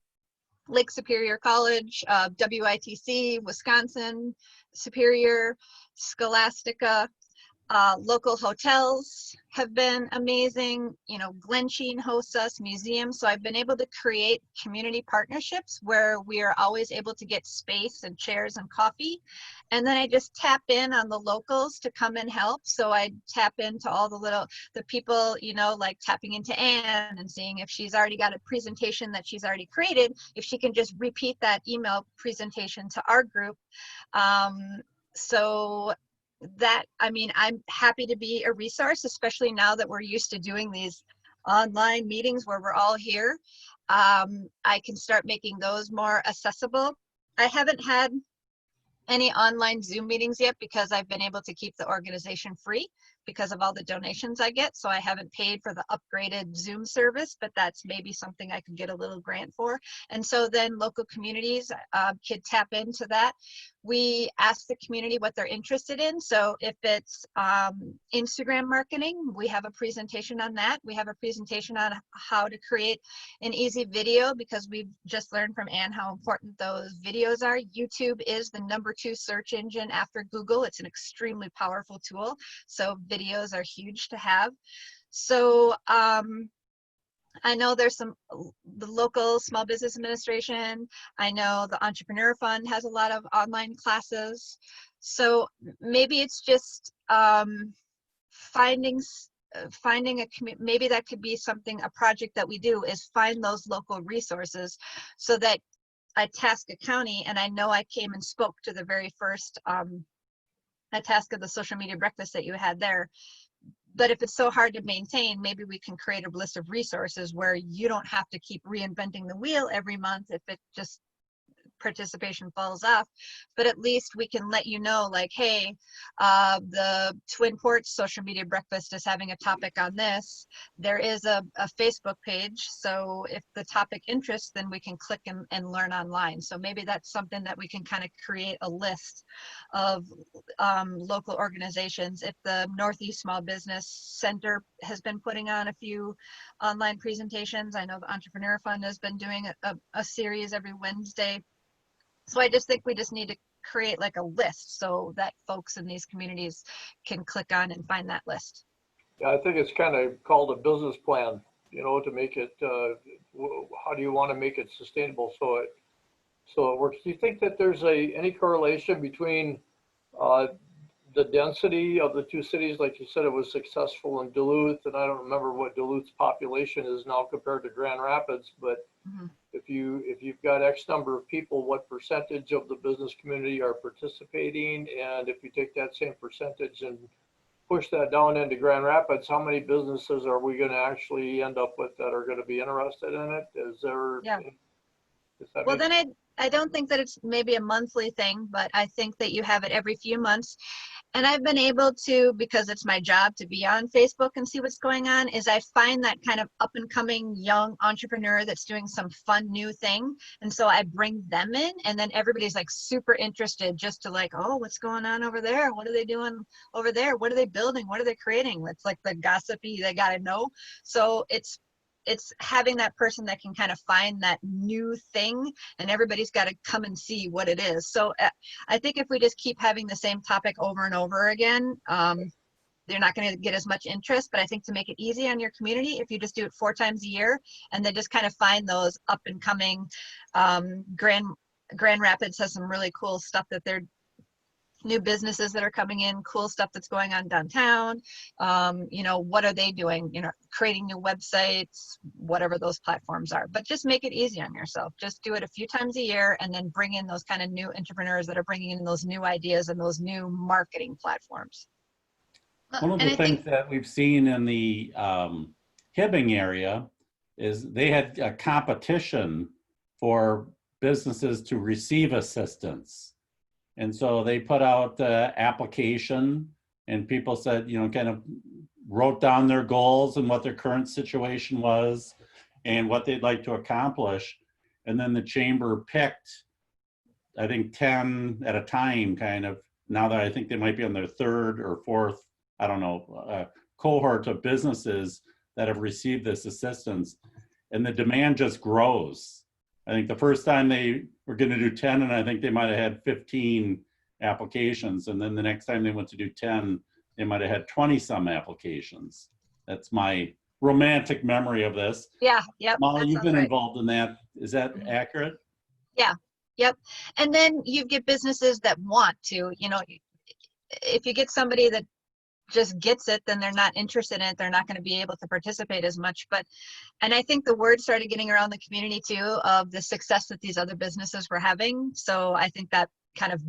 Lake Superior College, WITC, Wisconsin, Superior, Scholastica, local hotels have been amazing. Glensheen hosts us, museums. So I've been able to create community partnerships where we are always able to get space and chairs and coffee. And then I just tap in on the locals to come and help. So I tap into all the people, like tapping into Anne and seeing if she's already got a presentation that she's already created, if she can just repeat that email presentation to our group. I'm happy to be a resource, especially now that we're used to doing these online meetings where we're all here. I can start making those more accessible. I haven't had any online Zoom meetings yet, because I've been able to keep the organization free because of all the donations I get. So I haven't paid for the upgraded Zoom service, but that's maybe something I could get a little grant for. And so then local communities could tap into that. We ask the community what they're interested in. So if it's Instagram marketing, we have a presentation on that. We have a presentation on how to create an easy video, because we've just learned from Anne how important those videos are. YouTube is the #2 search engine after Google. It's an extremely powerful tool. So videos are huge to have. So I know there's the local Small Business Administration. I know the Entrepreneur Fund has a lot of online classes. So maybe it's just finding maybe that could be a project that we do, is find those local resources, so that Itasca County, and I know I came and spoke to the very first Itasca, the social media breakfast that you had there. But if it's so hard to maintain, maybe we can create a list of resources where you don't have to keep reinventing the wheel every month. If it just participation falls off, but at least we can let you know, like, hey, the Twin Ports Social Media Breakfast is having a topic on this. There is a Facebook page, so if the topic interests, then we can click and learn online. So maybe that's something that we can kind of create a list of local organizations. If the Northeast Small Business Center has been putting on a few online presentations, I know the Entrepreneur Fund has been doing a series every Wednesday. So I just think we just need to create like a list so that folks in these communities can click on and find that list. Yeah, I think it's kind of called a business plan, you know, to make it, how do you want to make it sustainable so it works? Do you think that there's any correlation between the density of the two cities? Like you said, it was successful in Duluth, and I don't remember what Duluth's population is now compared to Grand Rapids, but if you've got X number of people, what percentage of the business community are participating? And if you take that same percentage and push that down into Grand Rapids, how many businesses are we going to actually end up with that are going to be interested in it? Is there? Yeah. Well, then I don't think that it's maybe a monthly thing, but I think that you have it every few months. And I've been able to, because it's my job to be on Facebook and see what's going on, is I find that kind of up and coming young entrepreneur that's doing some fun new thing. And so I bring them in, and then everybody's like super interested just to like, oh, what's going on over there? What are they doing over there? What are they building? What are they creating? It's like the gossipy, they got to know. So it's having that person that can kind of find that new thing, and everybody's got to come and see what it is. So I think if we just keep having the same topic over and over again, they're not going to get as much interest. But I think to make it easy on your community, if you just do it 4 times a year and then just kind of find those up and coming, Grand Rapids has some really cool stuff that they're new businesses that are coming in, cool stuff that's going on downtown. You know, what are they doing? You know, creating new websites, whatever those platforms are. But just make it easy on yourself. Just do it a few times a year, and then bring in those kind of new entrepreneurs that are bringing in those new ideas and those new marketing platforms. One of the things that we've seen in the Hibbing area is they had a competition for businesses to receive assistance. And so they put out the application, and people said, you know, kind of wrote down their goals and what their current situation was and what they'd like to accomplish. And then the chamber picked, I think, 10 at a time, kind of, now that I think they might be on their 3rd or 4th, I don't know, cohort of businesses that have received this assistance. And the demand just grows. I think the first time they were going to do 10, and I think they might have had 15 applications. And then the next time they went to do 10, they might have had 20 some applications. That's my romantic memory of this. Yeah. Yep. Molly, you've been involved in that. Is that accurate? Yeah. Yep. And then you get businesses that want to, you know, if you get somebody that just gets it, then they're not interested in it. They're not going to be able to participate as much. And I think the word started getting around the community too of the success that these other businesses were having. So I think that kind of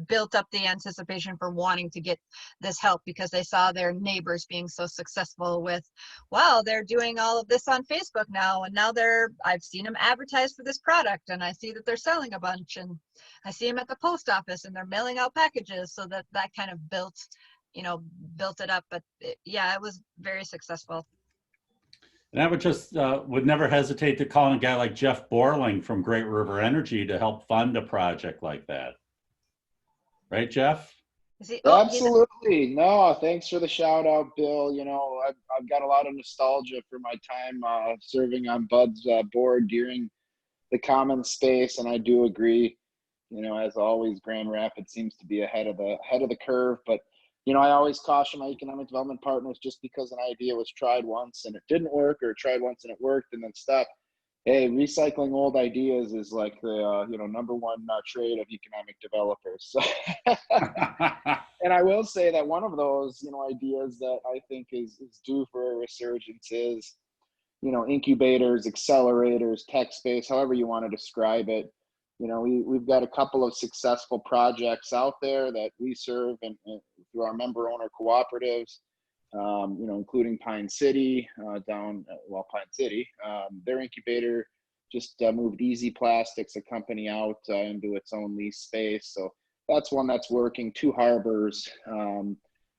built up the anticipation for wanting to get this help, because they saw their neighbors being so successful with, wow, they're doing all of this on Facebook now, and now I've seen them advertise for this product, and I see that they're selling a bunch, and I see them at the post office and they're mailing out packages. So that kind of built it up. But yeah, it was very successful. And I would just would never hesitate to call a guy like Jeff Borling from Great River Energy to help fund a project like that. Right, Jeff? Absolutely. No, thanks for the shout out, Bill. You know, I've got a lot of nostalgia for my time serving on Bud's board during the commons space, and I do agree. You know, as always, Grand Rapids seems to be ahead of the curve. But you know, I always caution my economic development partners, just because an idea was tried once and it didn't work, or tried once and it worked and then stopped. Hey, recycling old ideas is like the number one trade of economic developers. So and I will say that one of those ideas that I think is due for a resurgence is incubators, accelerators, tech space, however you want to describe it. We've got a couple of successful projects out there that we serve and through our member owner cooperatives. Including Pine City, Pine City, their incubator just moved Easy Plastics, a company, out into its own lease space. So that's one that's working. Two Harbors, and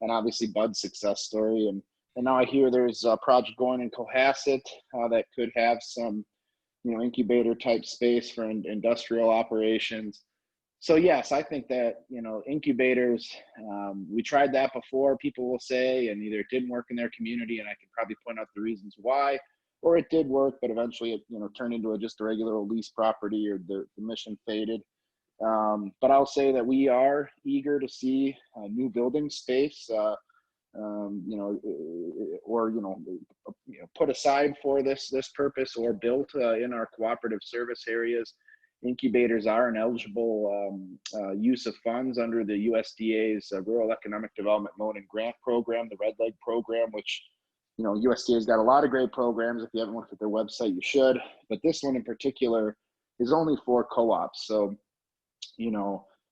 obviously Bud's success story. And now I hear there's a project going in Cohasset that could have some, incubator type space for industrial operations. So yes, I think that, incubators, we tried that before, people will say, and either it didn't work in their community, and I can probably point out the reasons why, or it did work, but eventually it, turned into just a regular lease property, or the mission faded. But I'll say that we are eager to see new building space, or put aside for this purpose, or built in our cooperative service areas. Incubators are an eligible use of funds under the USDA's Rural Economic Development Loan and Grant Program, the Red Leg program, which, USDA's got a lot of great programs. If you haven't looked at their website, you should. But this one in particular is only for co-ops. So,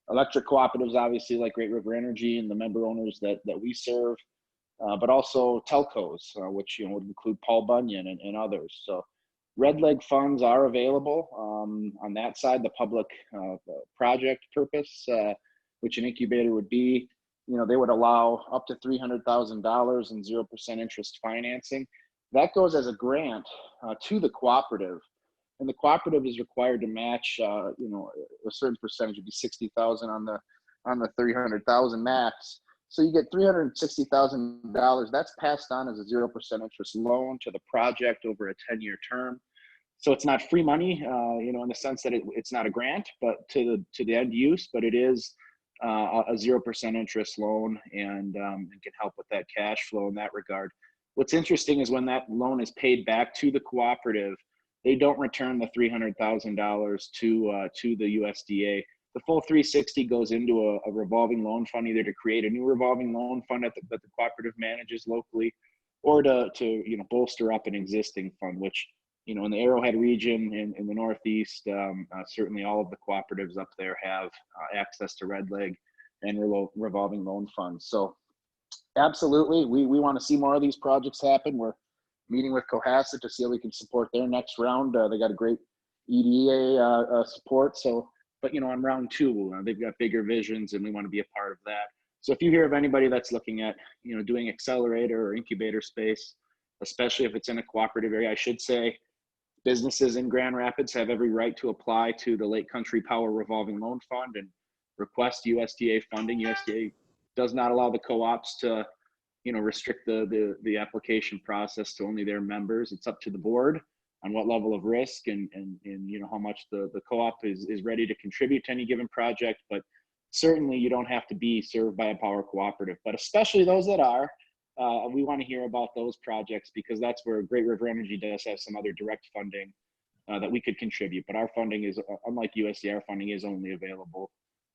electric cooperatives, obviously, like Great River Energy and the member owners that we serve, but also telcos, which, would include Paul Bunyan and others. So Red Leg funds are available on that side, the public project purpose, which an incubator would be. They would allow up to $300,000 in 0% interest financing. That goes as a grant to the cooperative, and the cooperative is required to match, a certain percentage. Would be 60,000 on the 300,000 max. So you get $360,000. That's passed on as a 0% interest loan to the project over a 10-year term. So it's not free money, in the sense that it's not a grant, but to the end use, but it is a 0% interest loan, and can help with that cash flow in that regard. What's interesting is when that loan is paid back to the cooperative, they don't return the $300,000 to the USDA. The full 360 goes into a revolving loan fund, either to create a new revolving loan fund that the cooperative manages locally, or to bolster up an existing fund, which, in the Arrowhead region, in the Northeast, certainly all of the cooperatives up there have access to Red Leg and revolving loan funds. So absolutely, we want to see more of these projects happen. We're meeting with Cohasset to see how we can support their next round. They got a great EDA support. So, but on round 2, they've got bigger visions, and we want to be a part of that. So if you hear of anybody that's looking at, doing accelerator or incubator space, especially if it's in a cooperative area, I should say, businesses in Grand Rapids have every right to apply to the Lake Country Power Revolving Loan Fund and request USDA funding. USDA does not allow the co-ops to, restrict the application process to only their members. It's up to the board on what level of risk and how much the co-op is ready to contribute to any given project. But certainly you don't have to be served by a power cooperative, but especially those that are, we want to hear about those projects, because that's where Great River Energy does have some other direct funding that we could contribute. But our funding is, unlike USDA, our funding is only available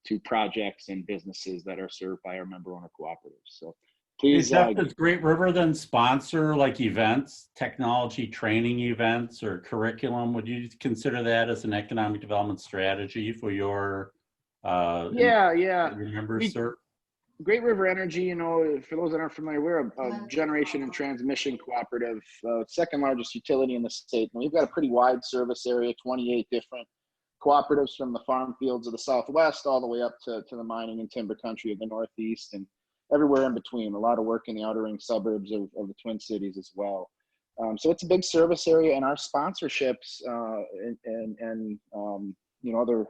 to projects and businesses that are served by our member owner cooperatives. So please. Does Great River then sponsor like events, technology training events, or curriculum? Would you consider that as an economic development strategy for your your members, sir? Great River Energy, for those that aren't familiar, we're a generation and transmission cooperative, second largest utility in the state. And we've got a pretty wide service area, 28 different cooperatives from the farm fields of the Southwest all the way up to the mining and timber country of the Northeast, and everywhere in between. A lot of work in the outer ring suburbs of the Twin Cities as well. So it's a big service area, and our sponsorships and other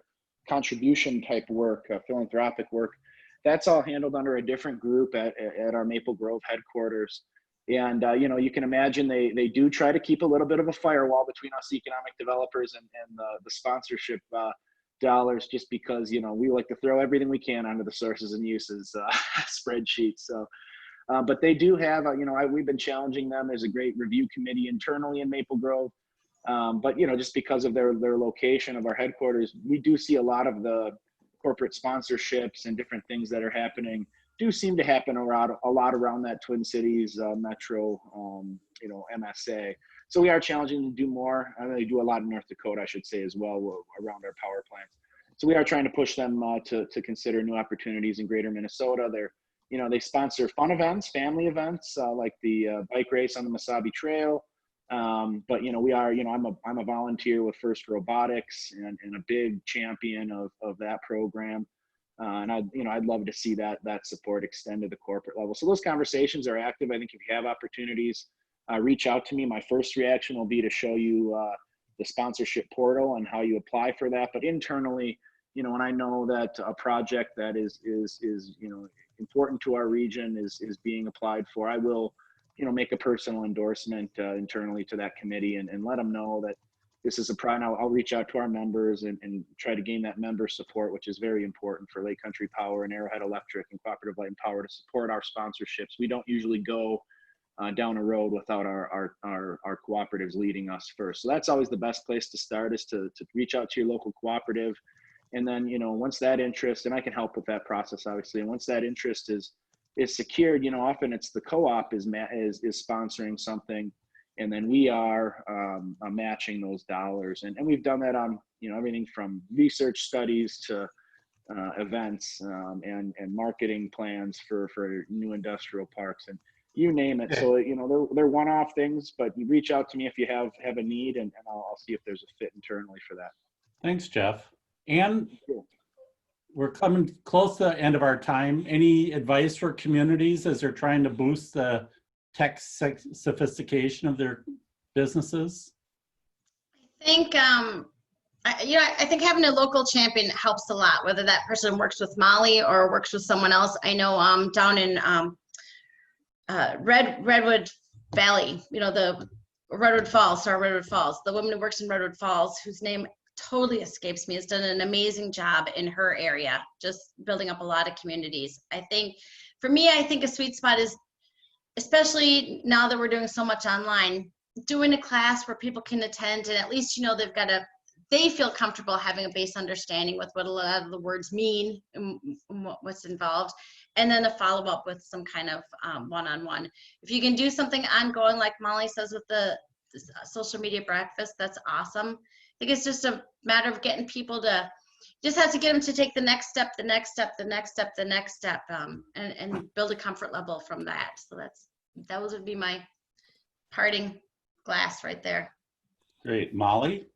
contribution type work, philanthropic work, that's all handled under a different group at our Maple Grove headquarters. And, you can imagine they do try to keep a little bit of a firewall between us economic developers and the sponsorship dollars, just because, we like to throw everything we can onto the sources and uses spreadsheet. So, but they do have, we've been challenging them. There's a great review committee internally in Maple Grove. But, just because of their location of our headquarters, we do see a lot of the corporate sponsorships and different things that are happening do seem to happen around a lot around that Twin Cities metro, MSA. So we are challenging them to do more. They do a lot in North Dakota, I should say, as well, around our power plants. So we are trying to push them to consider new opportunities in greater Minnesota. They sponsor fun events, family events, like the bike race on the Mesabi Trail, But we are, I'm a volunteer with First Robotics and a big champion of that program. And I'd love to see that support extend to the corporate level. So those conversations are active. I think if you have opportunities, reach out to me. My first reaction will be to show you the sponsorship portal and how you apply for that. But internally, when I know that a project that is important to our region is being applied for, I will make a personal endorsement internally to that committee and let them know that this is a priority. I'll reach out to our members and try to gain that member support, which is very important for Lake Country Power and Arrowhead Electric and Cooperative Light and Power to support our sponsorships. We don't usually go down a road without our cooperatives leading us first. So that's always the best place to start, is to reach out to your local cooperative. And then, once that interest, and I can help with that process, obviously, and once that interest is secured, often it's the co-op is sponsoring something, and then we are matching those dollars. And we've done that on, everything from research studies to events and marketing plans for new industrial parks and you name it. So, they're one-off things, but you reach out to me if you have a need, and I'll see if there's a fit internally for that. Thanks, Jeff. And we're coming close to the end of our time. Any advice for communities as they're trying to boost the tech sophistication of their businesses? I think, I think having a local champion helps a lot, whether that person works with Molly or works with someone else. I know down in Redwood Valley, the Redwood Falls, the woman who works in Redwood Falls, whose name totally escapes me, has done an amazing job in her area, just building up a lot of communities. I think, for me, a sweet spot is, especially now that we're doing so much online, doing a class where people can attend and at least, they feel comfortable having a base understanding with what a lot of the words mean and what's involved, and then a follow-up with some kind of one-on-one. If you can do something ongoing, like Molly says with the social media breakfast, that's awesome. I think it's just a matter of getting people to, just have to get them to take the next step, and build a comfort level from that. So that would be my parting glass right there. Great. Molly?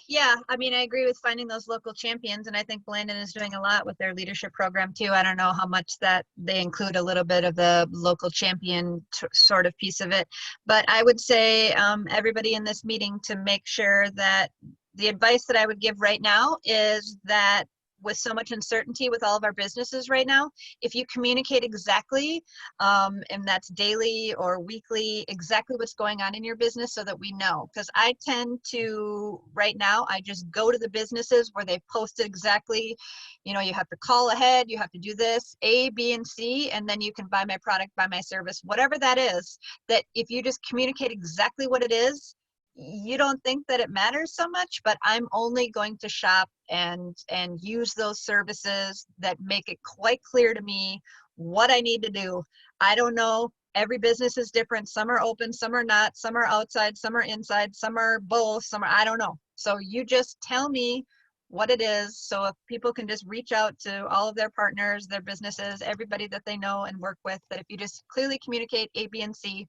Yeah, I agree with finding those local champions, and I think Blandin is doing a lot with their leadership program too. I don't know how much that they include a little bit of the local champion sort of piece of it, but I would say everybody in this meeting to make sure that the advice that I would give right now is that with so much uncertainty with all of our businesses right now, if you communicate exactly, and that's daily or weekly, exactly what's going on in your business so that we know. Because I tend to, right now, I just go to the businesses where they've posted exactly, you have to call ahead, you have to do this, A, B, and C, and then you can buy my product, buy my service, whatever that is, that if you just communicate exactly what it is, you don't think that it matters so much, but I'm only going to shop and use those services that make it quite clear to me what I need to do. I don't know. Every business is different. Some are open, some are not, some are outside, some are inside, some are both, I don't know. So you just tell me what it is. So if people can just reach out to all of their partners, their businesses, everybody that they know and work with, that if you just clearly communicate A, B, and C,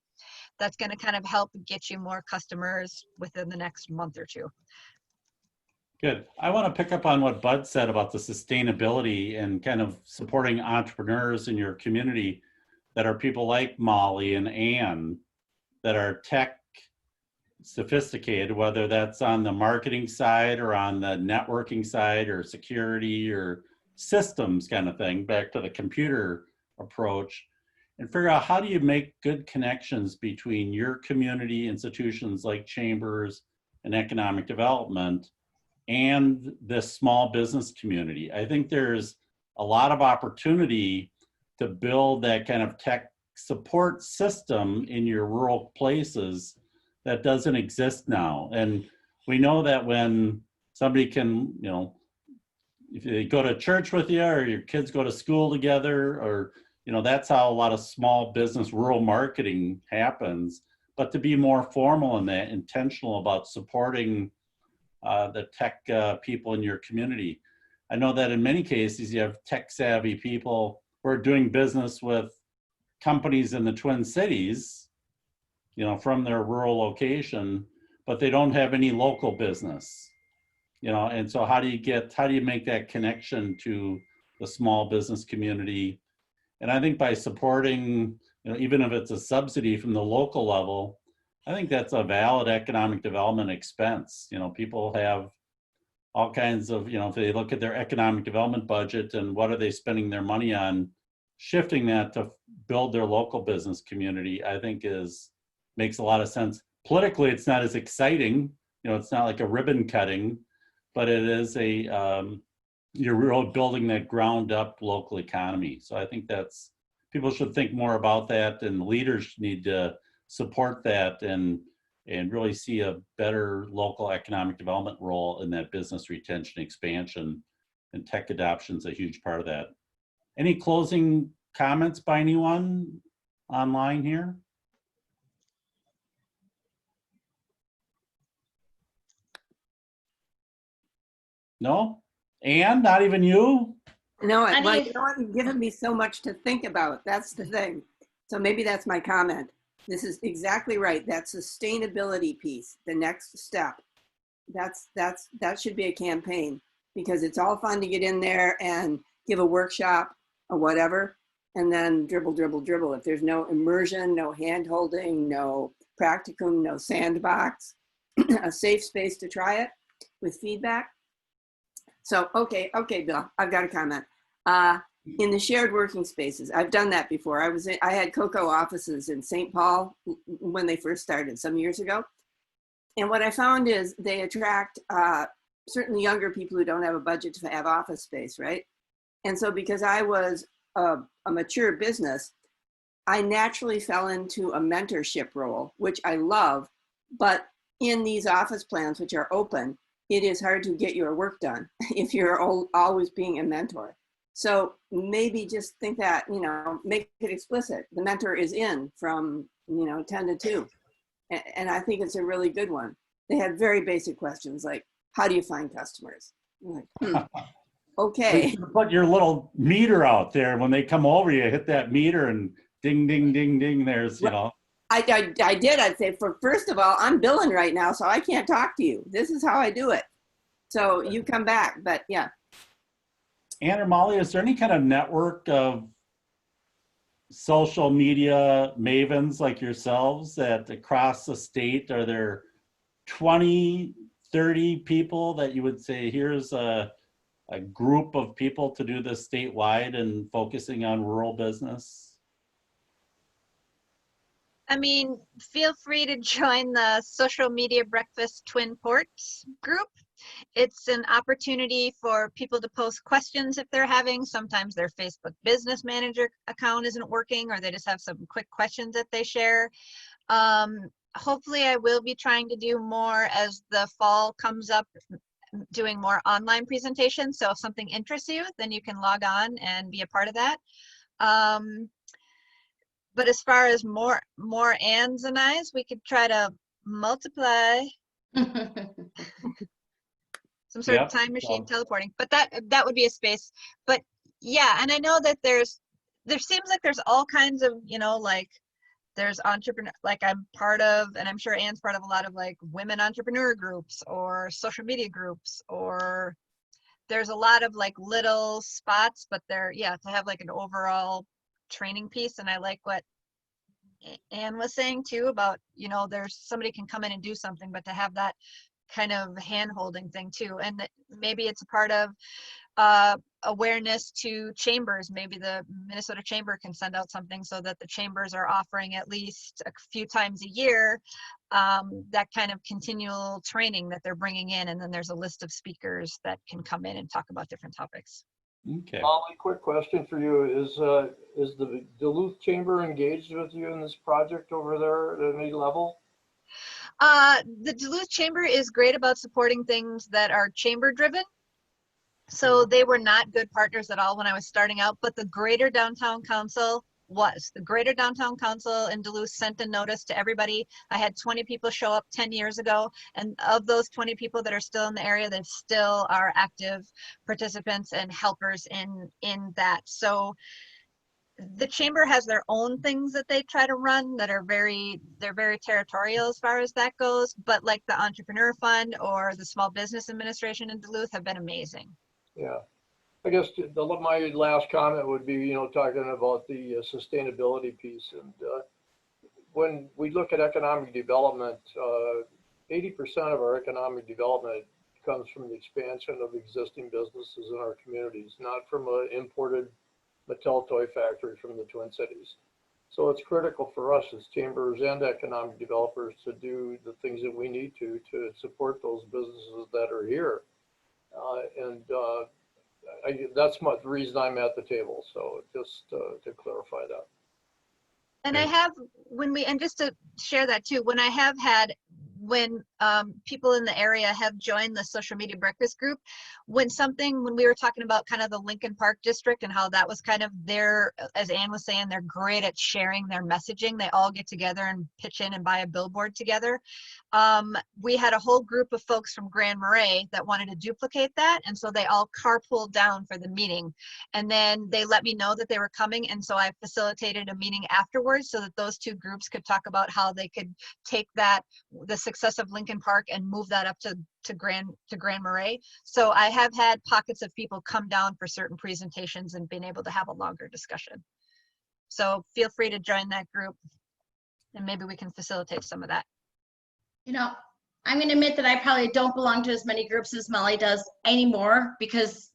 that's going to kind of help get you more customers within the next month or two. Good. I want to pick up on what Bud said about the sustainability and kind of supporting entrepreneurs in your community that are people like Molly and Ann that are tech sophisticated, whether that's on the marketing side or on the networking side or security or systems kind of thing, back to the computer approach, and figure out how do you make good connections between your community institutions like chambers and economic development and this small business community. I think there's a lot of opportunity to build that kind of tech support system in your rural places that doesn't exist now. And we know that when somebody can, if they go to church with you or your kids go to school together, or that's how a lot of small business rural marketing happens. But to be more formal in that, intentional about supporting the tech people in your community. I know that in many cases you have tech savvy people who are doing business with companies in the Twin Cities you know, from their rural location, but they don't have any local business, you know, and so how do you make that connection to the small business community? And I think by supporting, you know, even if it's a subsidy from the local level, I think that's a valid economic development expense. You know, people have all kinds of, you know, if they look at their economic development budget and what are they spending their money on, shifting that to build their local business community, I think makes a lot of sense. Politically, it's not as exciting, you know, it's not like a ribbon cutting, but it is you're really building that ground up local economy. So I think people should think more about that, and leaders need to support that and really see a better local economic development role in that business retention expansion, and tech adoption is a huge part of that. Any closing comments by anyone online here? No? Anne, not even you? No, I well, mean- you know what? You've given me so much to think about. That's the thing. So maybe that's my comment. This is exactly right. That sustainability piece, the next step. That should be a campaign, because it's all fun to get in there and give a workshop or whatever, and then dribble, dribble, dribble. If there's no immersion, no hand holding, no practicum, no sandbox, a safe space to try it with feedback. So, okay, Bill, I've got a comment. In the shared working spaces, I've done that before. I had Cocoa offices in St. Paul when they first started some years ago. And what I found is they attract certainly younger people who don't have a budget to have office space, right? And so because I was a mature business, I naturally fell into a mentorship role, which I love. But in these office plans, which are open, it is hard to get your work done if you're always being a mentor. So maybe just think that, you know, make it explicit. The mentor is in from, 10 to 2. And I think it's a really good one. They had very basic questions like, how do you find customers? I'm like, okay. You should put your little meter out there. When they come over, you hit that meter and ding, ding, ding, ding. There's, you know. I did. I'd say, first of all, I'm billing right now, so I can't talk to you. This is how I do it. So you come back, but yeah. Anne or Molly, is there any kind of network of social media mavens like yourselves that across the state, are there 20, 30 people that you would say, here's a group of people to do this statewide and focusing on rural business? I mean, feel free to join the Social Media Breakfast Twin Ports group. It's an opportunity for people to post questions if they're having. Sometimes their Facebook Business Manager account isn't working, or they just have some quick questions that they share. Hopefully I will be trying to do more as the fall comes up, doing more online presentations. So if something interests you, then you can log on and be a part of that. But as far as more Anns and I's, we could try to multiply some sort of time machine teleporting, but that would be a space. But yeah, and I know that there seems like there's all kinds of, like there's entrepreneur, like I'm part of, and I'm sure Anne's part of a lot of like women entrepreneur groups or social media groups, or there's a lot of like little spots, but to have like an overall training piece. And I like what Anne was saying too about, there's somebody can come in and do something, but to have that kind of hand-holding thing too. And maybe it's a part of awareness to chambers. Maybe the Minnesota Chamber can send out something so that the chambers are offering at least a few times a year that kind of continual training that they're bringing in, and then there's a list of speakers that can come in and talk about different topics. Okay. Molly, quick question for you. Is the Duluth Chamber engaged with you in this project over there at any level? The Duluth Chamber is great about supporting things that are chamber driven. So they were not good partners at all when I was starting out, but the Greater Downtown Council was. The Greater Downtown Council in Duluth sent a notice to everybody. I had 20 people show up 10 years ago, and of those 20 people that are still in the area, they still are active participants and helpers in that. So the chamber has their own things that they try to run that are they're very territorial as far as that goes, but like the Entrepreneur Fund or the Small Business Administration in Duluth have been amazing. Yeah. I guess my last comment would be, you know, talking about the sustainability piece. And when we look at economic development, 80% of our economic development comes from the expansion of existing businesses in our communities, not from an imported Mattel toy factory from the Twin Cities. So it's critical for us as chambers and economic developers to do the things that we need to support those businesses that are here. That's the reason I'm at the table. So just to clarify that. And I have, and just to share that too, when people in the area have joined the social media breakfast group, when we were talking about kind of the Lincoln Park district and how that was kind of as Ann was saying, they're great at sharing their messaging. They all get together and pitch in and buy a billboard together. We had a whole group of folks from Grand Marais that wanted to duplicate that. And so they all carpooled down for the meeting. And then they let me know that they were coming. And so I facilitated a meeting afterwards so that those two groups could talk about how they could take the success of Lincoln Park and move that up to Grand Marais. So I have had pockets of people come down for certain presentations and been able to have a longer discussion. So feel free to join that group and maybe we can facilitate some of that. You know, I'm going to admit that I probably don't belong to as many groups as Molly does anymore, because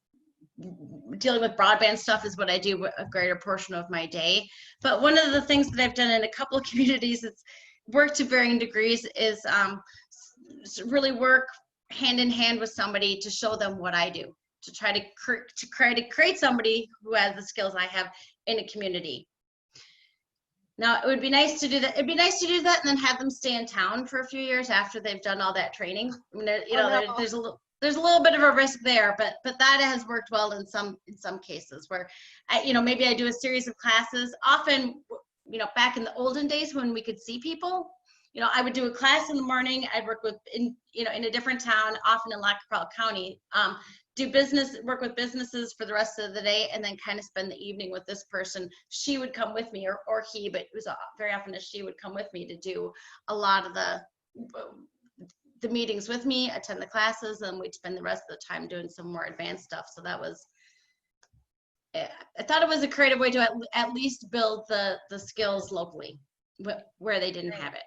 dealing with broadband stuff is what I do a greater portion of my day. But one of the things that I've done in a couple of communities, it's worked to varying degrees, is really work hand in hand with somebody to show them what I do, to try to create somebody who has the skills I have in a community. Now, it would be nice to do that. It'd be nice to do that and then have them stay in town for a few years after they've done all that training. I mean, you know, there's a little bit of a risk there, but that has worked well in some cases where, maybe I do a series of classes. Often, back in the olden days when we could see people, I would do a class in the morning. I'd work in a different town, often in Lackawanna County. Work with businesses for the rest of the day, and then kind of spend the evening with this person. She would come with me, or he, but it was very often a she would come with me to do a lot of the meetings with me, attend the classes, and we'd spend the rest of the time doing some more advanced stuff. So that was, I thought it was a creative way to at least build the skills locally where they didn't have it.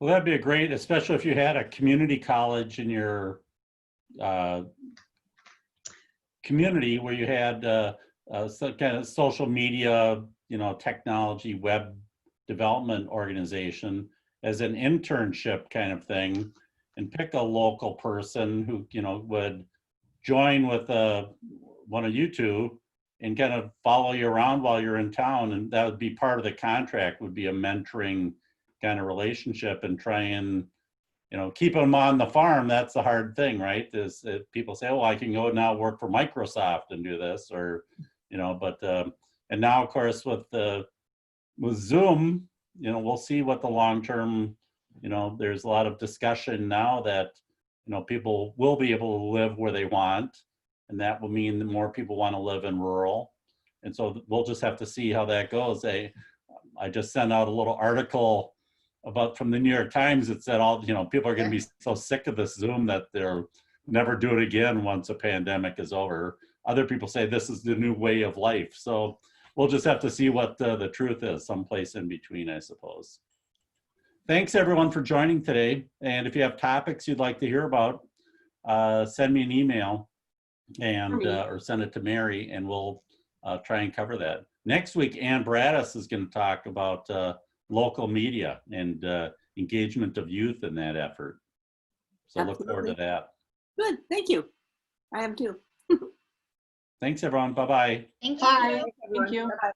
Well, that'd be a great, especially if you had a community college in your community where you had some kind of social media, technology, web development organization as an internship kind of thing, and pick a local person who, would join with one of you two and kind of follow you around while you're in town. And that would be part of the contract, would be a mentoring kind of relationship, and try and keep them on the farm. That's the hard thing, right? Is people say, oh, I can go now work for Microsoft and do this, or but and now of course with Zoom, we'll see what the long term, there's a lot of discussion now that people will be able to live where they want, and that will mean that more people want to live in rural, and so we'll just have to see how that goes. I just sent out a little article from the New York Times. It said all, people are going to be so sick of this Zoom that they'll never do it again once the pandemic is over. Other people say this is the new way of life. So we'll just have to see what the truth is, someplace in between, I suppose. Thanks everyone for joining today. And if you have topics you'd like to hear about, send me an email and or send it to Mary, and we'll try and cover that. Next week, Ann Bradis is going to talk about local media and engagement of youth in that effort. So Absolutely. Look forward to that. Good, thank you. I am too. Thanks everyone, bye-bye. Thank you. Bye. Thank you. Bye-bye.